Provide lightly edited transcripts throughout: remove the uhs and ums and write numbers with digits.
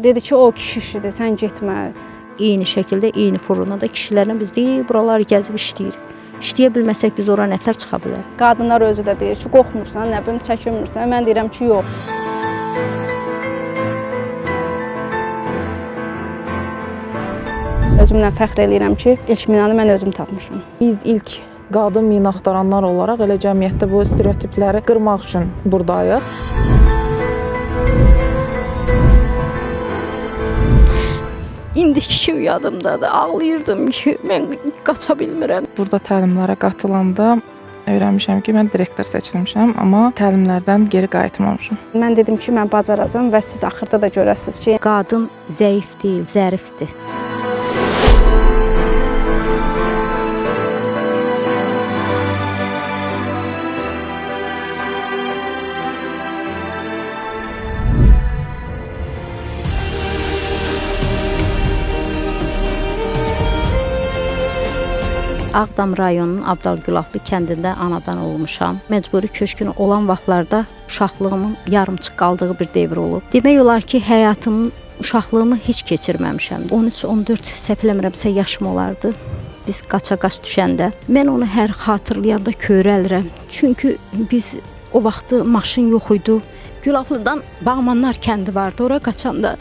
Dedi ki, o kişi işidir, sən getmə. Eyni şəkildə, eyni formada kişilərlə biz deyik, buraları gəzib işləyir. İşləyə bilməsək biz ora nətər çıxa bilər? Qadınlar özü də deyir ki, qorxmursan, nə bilim, çəkinmirsən. Mən deyirəm ki, yox. Özümlə fəxr edirəm ki, ilk minanı mən özüm tapmışam. Biz ilk qadın mina axtaranlar olaraq elə cəmiyyətdə bu stereotipləri qırmaq üçün buradayıq. İndiki kimi yadımdadır, ağlayırdım ki, mən qaça bilmirəm. Burada təlimlərə qatılanda öyrənmişəm ki, mən direktor seçilmişəm, amma təlimlərdən geri qayıtmamışam. Mən dedim ki, mən bacaracam və siz axırda da görəsiniz ki, Qadın zəif deyil, zərifdir. Ağdam rayonunun Abdalgülaflı kəndində anadan olmuşam. Məcburi köçkün olan vaxtlarda uşaqlığımın yarımçıq qaldığı bir devr olub. Demək olar ki, həyatımın, uşaqlığımı heç keçirməmişəm. 13-14 səhv eləmirəmsə yaşım olardı. Biz qaça-qaç düşəndə. Mən onu hər xatırlayanda kövrəlirəm. Çünki biz o vaxtı maşın yox idi. Gülaflıdan Bağmanlar kəndi vardı. Ora qaçanda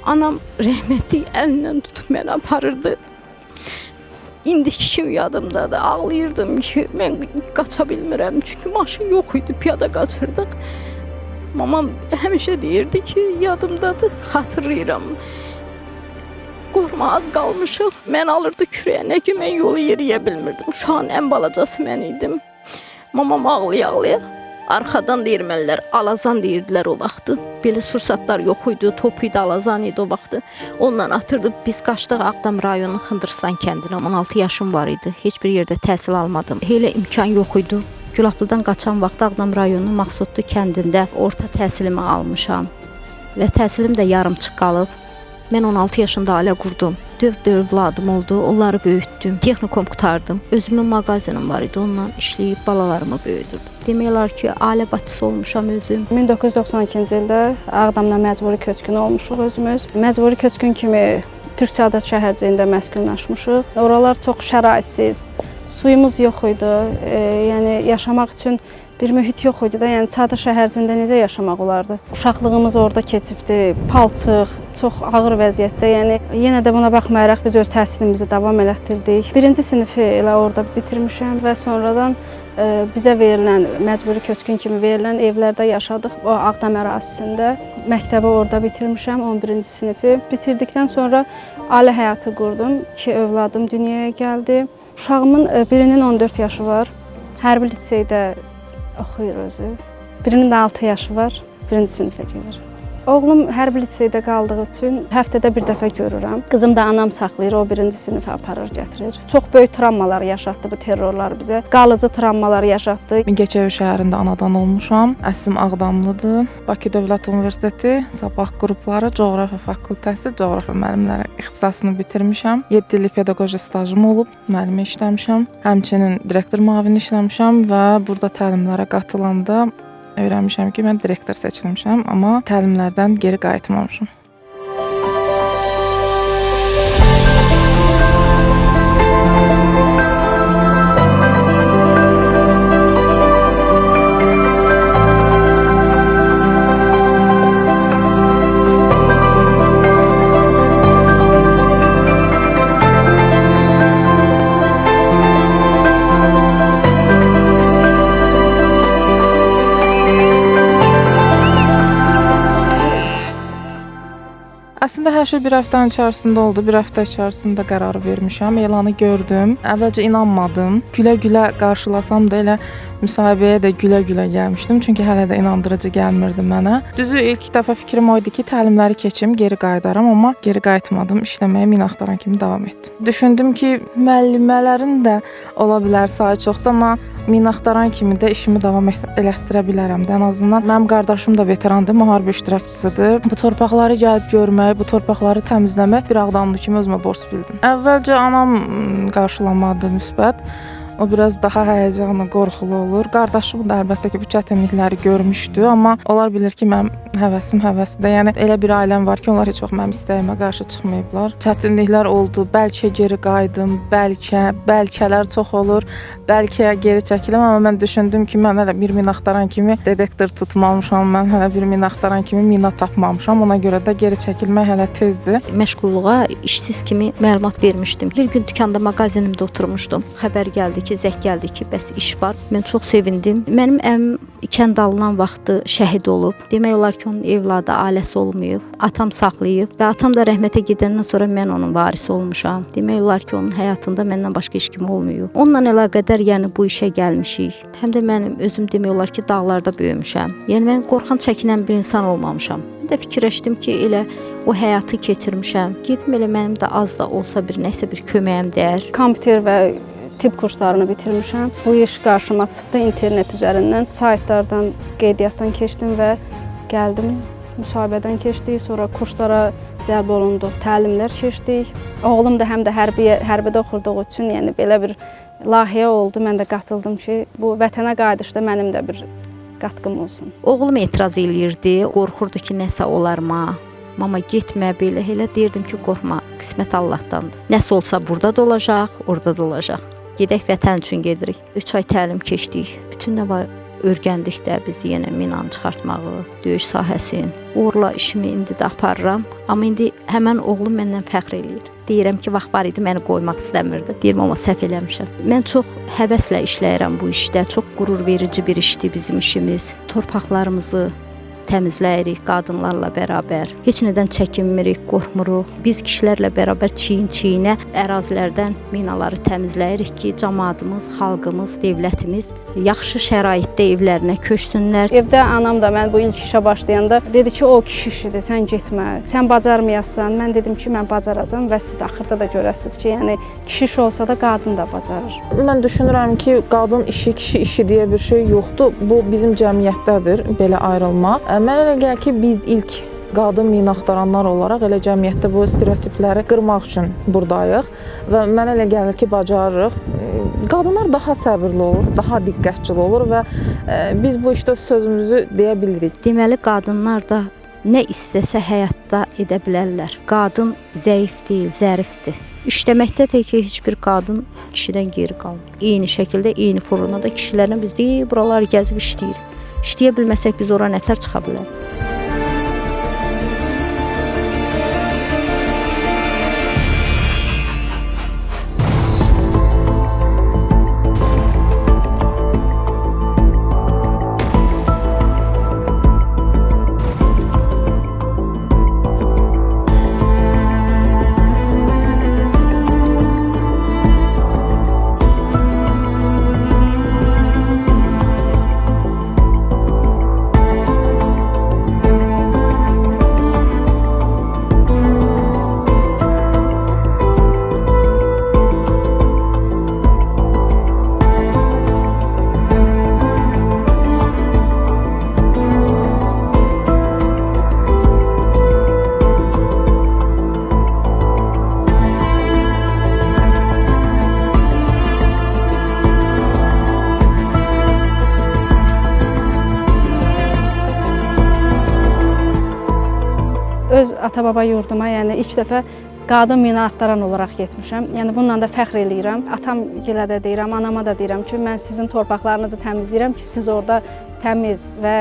anam rəhmətli əlindən tutub məni aparırdı. İndiki kimi yadımdadır, ağlayırdım ki, mən qaça bilmirəm, çünki maşın yox idi, piyada qaçırdıq. Mamam həmişə deyirdi ki, yadımdadır, xatırlayıram. Qorma az qalmışıq, mən alırdı kürəyə, nə ki, mən yolu yeriyə bilmirdim. Uşağın ən balacası mən idim. Mamam ağlaya-ağlaya, arxadan deyirməllər, alazan deyirdilər o vaxtı. Belə sursatlar yox idi, top idi, alazan idi o vaxtı. Ondan atırdı, biz qaçdıq Ağdam rayonunun Xındırslan kəndinə. 16 yaşım var idi, heç bir yerdə təhsil almadım. Elə imkan yox idi. Gülaflıdan qaçan vaxt Ağdam rayonunun Maqsudlu kəndində orta təhsilimi almışam. Və təhsilim də yarımçıq qalıb. Mən 16 yaşında ailə qurdum. 4 övladım oldu, onları böyütdüm. Texnikum qutardım. Özümün mağazinim var idi, onunla işləyib balalarımı böyüdürdüm. Demək olar ki, ailə başçısı olmuşam özüm. 1992-ci ildə Ağdamda məcburi köçkün olmuşuq özümüz. Məcburi köçkün kimi Türk Səadət şəhərciyində məskunlaşmışıq. Oralar çox şəraitsiz, suyumuz yox idi. Yəni yaşamaq üçün bir mühit yox idi da, yəni Çadır şəhərciyində necə yaşamaq olardı? Uşaqlığımız orada keçibdi, palçıq, çox ağır vəziyyətdə. Yəni yenə də buna baxmayaraq biz öz təhsilimizi davam elətdirdik. 1-ci sinifi elə orada bitirmişəm və sonradan bizə verilən, məcburi köçkün kimi verilən evlərdə yaşadıq. O Ağdam ərazisində. Məktəbi orada bitirmişəm, 11-ci sinifi. Bitirdikdən sonra ailə həyatı qurdum. 2 övladım dünyaya gəldi. Uşağımın birinin 14 yaşı var. Hərbi liseydə oxuyur özü. Birinin də 6 yaşı var. 1-ci sinifə gedir. Oğlum hərbi liseydə qaldığı üçün həftədə bir dəfə görürəm. Qızım da anam saxlayır, o 1-ci sinifə aparır, gətirir. Çox böyük travmalar yaşatdı bu terrorlar bizə. Qalıcı travmalar yaşatdı. Mingəçevir şəhərində anadan olmuşam. Əslim Ağdamlıdır. Bakı Dövlət Universiteti Sabah qrupları Coğrafiya fakültəsi Coğrafiya müəllimləri ixtisasını bitirmişəm. 7 illik pedaqoji stajım olub, müəllimə işləmişəm. Həmçinin direktor müavini işləmişəm və burada təlimlərə qatılanda öyrənmişəm ki, mən direktor seçilmişəm, amma təlimlərdən geri qayıtmamışam. Əslində hər şey bir həftənin içərisində oldu. Bir həftə içərisində qərarı vermişəm. Elanı gördüm. Əvvəlcə inanmadım. Gülə-gülə qarşılasam da elə müsahibəyə də gülə-gülə gəlmişdim. Çünki hələ də inandırıcı gəlmirdi mənə. Düzü ilk dəfə fikrim o idi ki, təlimləri keçim, geri qayıdaram, amma geri qayıtmadım. İşləməyə mina axtaran kimi davam etdim. Düşündüm ki, müəllimələrin də ola bilər sayı çoxdur, amma mina axtaran kimi də işimi davam elətdirə bilərəm də. Ən azından mənim qardaşım da veterandır, müharibə iştirakçısıdır. Bu torpaqları gəlib görmək, bu torpaqları təmizləmək bir Ağdamlı kimi özümə borc bildim. Əvvəlcə anam qarşılamadı müsbət. O biraz daha həyəcanlı, qorxulu olur. Qardaşım da əlbəttə ki, bu çətinlikləri görmüşdü, amma onlar bilir ki, mənim həvəsim həvəsidir. Yəni elə bir ailəm var ki, onlar heç vaxt mənim istəyimə qarşı çıxmayıblar. Çətinliklər oldu. Bəlkə geri qayıdım, bəlkələr çox olur. Bəlkə geri çəkiləm, amma mən düşündüm ki, mən hələ bir mina axtaran kimi detektor tutmamışam, mən hələ bir mina axtaran kimi mina tapmamışam. Ona görə də geri çəkilmək hələ tezdir. Məşğulluğa işsiz kimi məlumat vermişdim. Bir gün dükanda, mağazinimdə oturmuşdum. Xəbər gəldi ki, zəng gəldi ki, bəs iş var. Mən çox sevindim. Mənim əmim kənd alınan vaxtı şəhid olub. Demək olar ki, onun evladı, ailəsi olmayıb. Atam saxlayıb və atam da rəhmətə gedəndən sonra mən onun varisi olmuşam. Demək olar ki, onun həyatında məndən başqa heç kim olmayıb. Onunla əlaqədar yəni bu işə gəlmişik. Həm də mənim özüm demək olar ki, dağlarda böyümüşəm. Yəni mən qorxan, çəkinən bir insan olmamışam. Mən də fikirləşdim ki, elə o həyatı keçirmişəm. Gedim elə mənim də az da olsa bir nəsə bir köməyim dəyər. Kompüter və tibb kurslarını bitirmişəm. Bu iş qarşıma çıxdı internet üzərindən. Saytlardan, qeydiyyatdan keçdim və gəldim. Müsahibədən keçdik, sonra kurslara cəlb olunduq, təlimlər keçdik. Oğlum da həm də hərbidə oxuduğu üçün, yəni belə bir layihə oldu. Mən də qatıldım ki, bu vətənə qayıdışda mənim də bir qatqım olsun. Oğlum etiraz eləyirdi, qorxurdu ki, nəsə olarma. Mama getmə belə, elə deyirdim ki, qorxma, qismət Allahdandır. Nəsə olsa burada da olacaq, orada da olacaq. Gedək vətən üçün gedirik. 3 ay təlim keçdik. Bütün nə var öyrəndik də biz yenə minanı çıxartmağı, döyüş sahəsini. Uğurla işimi indi də aparıram. Amma indi həmən oğlum məndən fəxr eləyir. Deyirəm ki, vaxt var idi, məni qoymaq istəmirdi. Deyirəm, amma səhv eləmişəm. Mən çox həvəslə işləyirəm bu işdə. Çox qürur verici bir işdir bizim işimiz. Torpaqlarımızı təmizləyirik qadınlarla bərabər. Heç nədən çəkinmirik, qorxmuruq. Biz kişilərlə bərabər çiyin-çiyinə ərazilərdən minaları təmizləyirik ki, cəmaatımız, xalqımız, dövlətimiz yaxşı şəraitdə evlərinə köçsünlər. Evdə anam da mən bu ilk işə başlayanda dedi ki, o kişi işidir, sən getmə. Sən bacarmayasan. Mən dedim ki, mən bacaracağam və siz axırda da görəsiniz ki, yəni kişi iş olsa da qadın da bacarır. Mən düşünürəm ki, qadın işi, kişi işi deyə bir şey yoxdur. Bu bizim cəmiyyətdədir belə ayrılma. Mənə elə gəlir ki, biz ilk qadın mina axtaranlar olaraq elə cəmiyyətdə bu stereotipləri qırmaq üçün burdayıq və mənə elə gəlir ki, bacarırıq. Qadınlar daha səbirli olur, daha diqqətli olur və biz bu işdə sözümüzü deyə bilirik. Deməli, qadınlar da nə istəsə həyatda edə bilərlər. Qadın zəif deyil, zərifdir. İşləməkdə də ki, heç bir qadın kişidən geri qalmır. Eyni şəkildə, eyni fırında da kişilərlə biz buraları gəzib işləyirik. İşləyə bilməsək biz ora nətər çıxa bilərik? Öz ata-baba yurduma, yəni ilk dəfə qadın mina axtaran olaraq getmişəm. Yəni bununla da fəxr eləyirəm. Atam gilə də deyirəm, anama da deyirəm ki, mən sizin torpaqlarınızı təmizləyirəm ki, siz orada təmiz və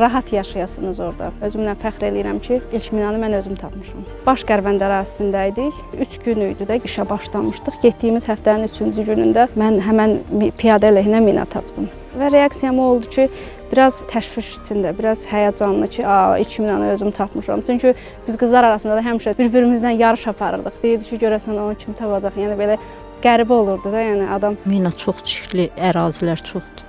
rahat yaşayasınız orada. Özümlə fəxr eləyirəm ki, ilk minanı mən özüm tapmışam. Baş-Qərvənd ərazisində idik. 3 gün idi də işə başlamışdıq. Getdiyimiz həftənin 3-cü günündə mən həmən piyada əleyhinə mina tapdım. Və reaksiyam oldu ki, biraz təşviş içində, biraz həyəcanlı ki, ilk minanı özüm tapmışam. Çünki biz qızlar arasında da həmişə bir-birimizdən yarış aparırdıq. Deyirdi ki, görəsən onu kim tapacaq. Yəni belə qəribə olurdu da, yəni adam. Mina çox çirkli ərazilər çoxdur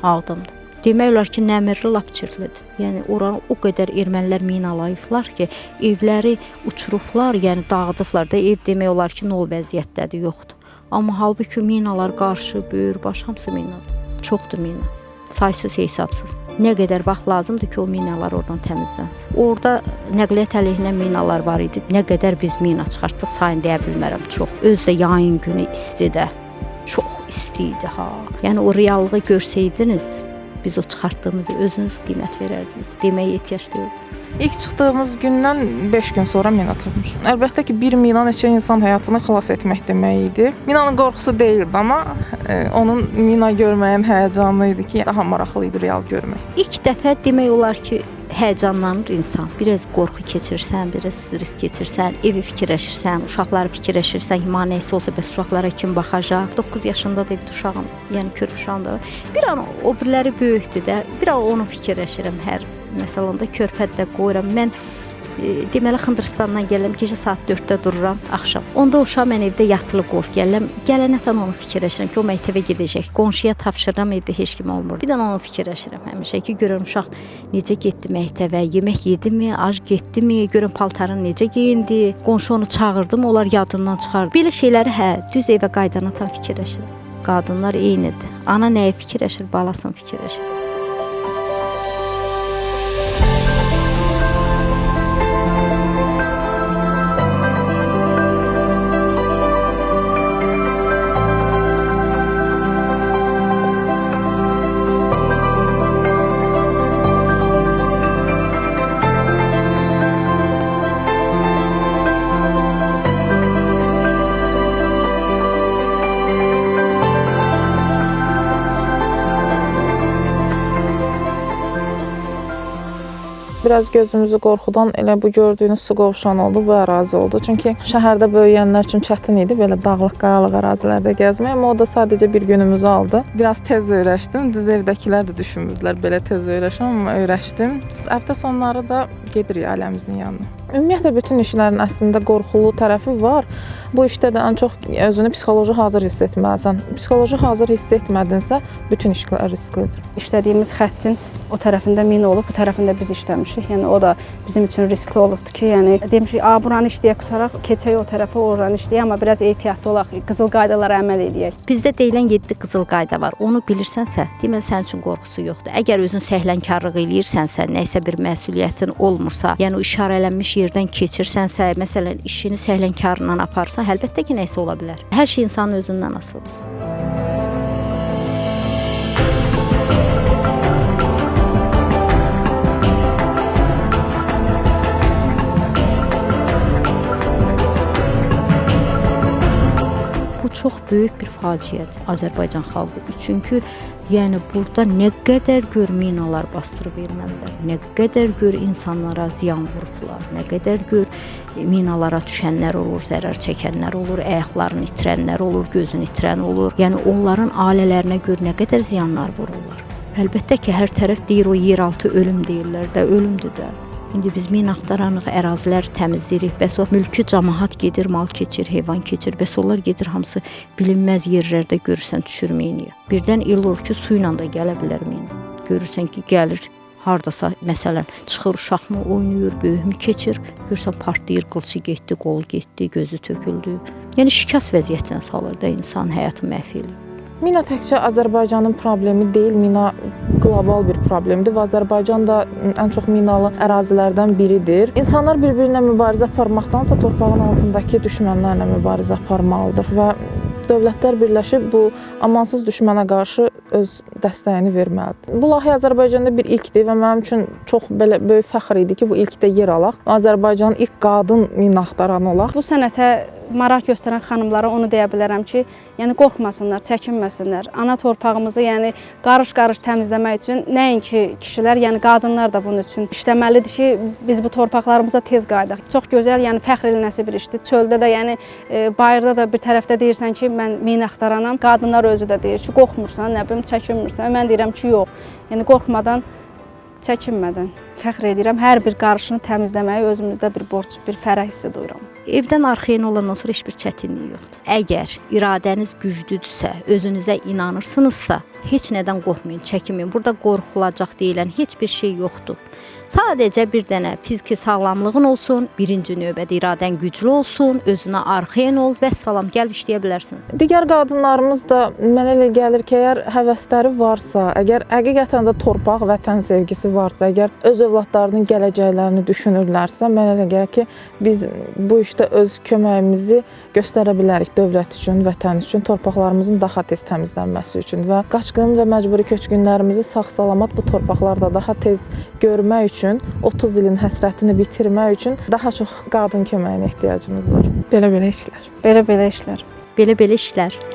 Ağdamda. Demək olar ki, Nəmirli lap çirklidir. Yəni oranı o qədər ermənilər minalayıblar ki, evləri uçurublar, yəni dağıdıblar da. Ev demək olar ki, nol vəziyyətdədir, yoxdur. Amma halbuki minalar qarşı, böyür, baş hamısı minadır. Çoxdur mina. Saysız hesabsız. Nə qədər vaxt lazımdır ki, o minalar oradan təmizlənsin. Orada nəqliyyat əleyhinə minalar var idi. Nə qədər biz mina çıxartdıq, sayını deyə bilmərəm, çox. Özü də yayın günü istidə. çox isti idi ha. Yəni o reallığı görsəydiniz, biz o çıxartdığımızı özünüz qiymət verərdiniz. Deməyə ehtiyac yoxdur. İlk çıxdığımız gündən 5 gün sonra mina tapmışam. Əlbəttə ki, bir mina neçə insan həyatını xilas etmək demək idi. Minanın qorxusu deyildi, amma onun mina görməyin həyəcanı idi ki, daha maraqlı idi real görmək. İlk dəfə demək olar ki, həyəcanlanır insan. Biraz qorxu keçirsən, biraz stres keçirsən, evi fikirləşirsən, uşaqları fikirləşirsən, himayəsi olsa bəs uşaqlara kim baxacaq? 9 yaşında da evdə uşağım, yəni körpə uşağım da var. Bir an o biriləri böyükdür də, bir an onu fikirləşirəm hər məsələn də körpədə qoyuram. Mən deməli Xındırıstandan gəlirəm, gecə saat 4-də dururam, axşam. Onda uşaq mən evdə yatılı qoyub gəlirəm. Gələnətən onu fikirləşirəm ki, o məktəbə gedəcək. Qonşuya tapşırıram, evdə heç kim olmur. Bir dənə onu fikirləşirəm həmişə ki, görürəm uşaq necə getdi məktəbə, yemək yedimi, ac getdimi, görürəm paltarını necə geyindi, qonşu onu çağırdım, onlar yadından çıxardı. Belə şeyləri düz evə qayıdandan fikirləşirəm. Qadınlar eynidir. Ana nəyi fikirləşir, balasını fikirləşir. Biraz gözümüzü qorxudan elə bu gördüyünüz su qovşanı oldu, bu ərazi oldu. Çünki şəhərdə böyüyənlər üçün çətin idi belə dağlıq, qayalıq ərazilərdə gəzmək, amma o da sadəcə bir günümüzü aldı. Biraz tez öyrəşdim. Düz evdəkilər də düşünmürdülər belə tez öyrəşəm, amma öyrəşdim. Həftə sonları da gedirik ailəmizin yanına. Ümumiyyətlə bütün işlərin əslində qorxulu tərəfi var. Bu işdə də ən çox özünü psixoloji hazır hiss etməlisən. Psixoloji hazır hiss etmədinsə, bütün işlər risklidir. İşlədiyimiz xəttin o tərəfində mina olub, bu tərəfində biz işləmişik. Yəni o da bizim üçün riskli olubdu ki, yəni demişik, buranı işləyə qutaraq, keçək o tərəfə, oranı işləyə, amma biraz ehtiyatlı olaq, qızıl qaydalara əməl edək. Bizdə deyilən 7 qızıl qayda var. Onu bilirsənsə, deməli sənin üçün qorxusu yoxdur. Əgər özün səhlənkarlıq eləyirsənsə, nəsə bir məsuliyyətin olmursa, yəni o işarələnmiş yerdən keçirsənsə, məsələn, işini səhlənkarla aparsan, əlbəttə ki, nəsə ola bilər. Hər şey insanın özündən asılıdır. Çox böyük bir faciədir Azərbaycan xalqı üçün. Çünki yəni burada nə qədər gör minalar bastırıb ermənilər, nə qədər gör insanlara ziyan vurublar, nə qədər gör minalara düşənlər olur, zərər çəkənlər olur, ayaqlarını itirənlər olur, gözünü itirən olur. Yəni onların ailələrinə gör nə qədər ziyanlar vururlar. Əlbəttə ki, hər tərəf deyir o yeraltı ölüm deyirlər də, ölümdür də. İndi biz mina axtaranıq, əraziləri təmizləyirik. Bəs o mülki cəmaət gedir, mal keçir, heyvan keçir. Bəs onlar gedir hamısı bilinməz yerlərdə görürsən düşürməyin. Birdən il olur ki, su ilə də gələ bilər mina. Görürsən ki, gəlir hardasa məsələn çıxır uşaqmı oynayır, böyükmü keçir. Görürsən partlayır, qılçı getdi, qolu getdi, gözü töküldü. Yəni şikəst vəziyyətinə salır da insan həyatı məhv edir. Mina təkcə Azərbaycanın problemi deyil, mina qlobal bir problemdir və Azərbaycan da ən çox minalı ərazilərdən biridir. İnsanlar bir-birinə mübarizə aparmaqdansa torpağın altındakı düşmənlərlə mübarizə aparmalıdır və dövlətlər birləşib bu amansız düşmənə qarşı öz dəstəyini verməlidir. Bu layihə Azərbaycanda bir ilkdir və mənim üçün çox belə böyük fəxr idi ki, bu ilkdə yer alaq. Azərbaycanın ilk qadın mina axtaranı olaq. Bu sənətə maraq göstərən xanımlara onu deyə bilərəm ki, yəni qorxmasınlar, çəkinməsinlər. Ana torpağımızı yəni qarış-qarış təmizləmək üçün nəinki kişilər, yəni qadınlar da bunun üçün işləməlidir ki, biz bu torpaqlarımıza tez qayıdaq. Çox gözəl, yəni fəxr edilməsi bir işdir. Çöldə də, yəni bayırda da bir tərəfdə deyirsən ki, mən mina axtaranam. Qadınlar özü də deyir ki, qorxmursan, nə bilim, çəkinmirsən. Mən deyirəm ki, yox. Yəni qorxmadan, çəkinmədən fəxr edirəm. Hər bir qarışını təmizləməyi özümüzdə bir borc, bir fərəh hissi duyuram. Evdən arxayın olandan sonra heç bir çətinlik yoxdur. Əgər iradəniz güclüdürsə, özünüzə inanırsınızsa, heç nədən qorxmayın, çəkinməyin. Burada qorxulacaq deyilən heç bir şey yoxdur. Sadəcə bir dənə fiziki sağlamlığın olsun, birinci növbədə iradən güclü olsun, özünə arxayın ol və salam, gəl işləyə bilərsin. Digər qadınlarımız da mənə elə gəlir ki, əgər həvəsləri varsa, əgər həqiqətən də torpaq, vətən sevgisi varsa, əgər öz övladlarının gələcəklərini düşünürlərsə, mənə elə gəlir ki, biz bu işdə öz köməyimizi göstərə bilərik dövlət üçün, vətən üçün, torpaqlarımızın daha tez təmizlənməsi üçün və qaçqın və məcburi köçkünlərimizi sağ-salamat bu torpaqlarda daha tez görmək üçün, 30 ilin həsrətini bitirmək üçün daha çox qadın köməyinə ehtiyacımız var. Belə-belə işlər. Belə-belə işlər. Belə-belə işlər.